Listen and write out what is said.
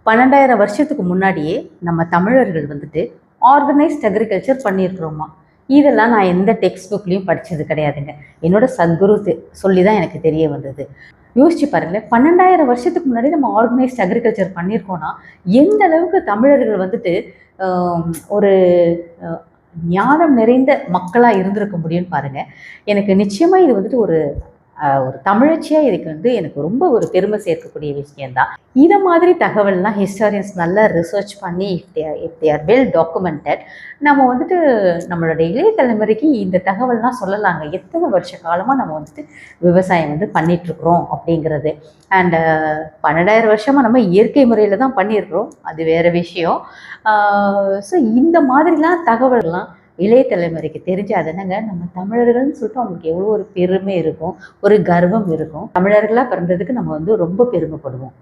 12,000 வருஷத்துக்கு முன்னாடியே நம்ம தமிழர்கள் வந்துட்டு ஆர்கனைஸ்ட் அக்ரிகல்ச்சர் பண்ணியிருக்கிறோமா? இதெல்லாம் நான் எந்த டெக்ஸ்ட் புக்லேயும் படித்தது கிடையாதுங்க. என்னோட சத்குரு சொல்லி தான் எனக்கு தெரிய வந்தது. யோசிச்சு பாருங்களேன், 12,000 வருஷத்துக்கு முன்னாடி நம்ம ஆர்கனைஸ்ட் அக்ரிகல்ச்சர் பண்ணியிருக்கோம்னா எந்த அளவுக்கு தமிழர்கள் வந்துட்டு ஒரு ஞானம் நிறைந்த மக்களாக இருந்திருக்க முடியும்னு பாருங்கள். எனக்கு நிச்சயமாக இது வந்துட்டு ஒரு தமிழச்சியாக இதுக்கு வந்து எனக்கு ரொம்ப ஒரு பெருமை சேர்க்கக்கூடிய விஷயந்தான். இதை மாதிரி தகவல்லாம் ஹிஸ்டாரியன்ஸ் நல்லா ரிசர்ச் பண்ணி if they are well documented, நம்ம வந்துட்டு நம்மளோட இளைய தலைமுறைக்கு இந்த தகவல்லாம் சொல்லலாங்க. எத்தனை வருஷ காலமாக நம்ம வந்துட்டு விவசாயம் வந்து பண்ணிகிட்ருக்குறோம் அப்படிங்கிறது. அண்டு 12,000 வருஷமாக நம்ம இயற்கை முறையில் தான் பண்ணியிருக்கிறோம், அது வேறு விஷயம். ஸோ இந்த மாதிரிலாம் தகவல்லாம் இளைய தலைமுறைக்கு தெரிஞ்சு அது என்னங்க, நம்ம தமிழர்கள்னு சொல்லிட்டு அவங்களுக்கு எவ்வளோ ஒரு பெருமை இருக்கும், ஒரு கர்வம் இருக்கும். தமிழர்களாக பிறந்ததுக்கு நம்ம வந்து ரொம்ப பெருமைப்படுவோம்.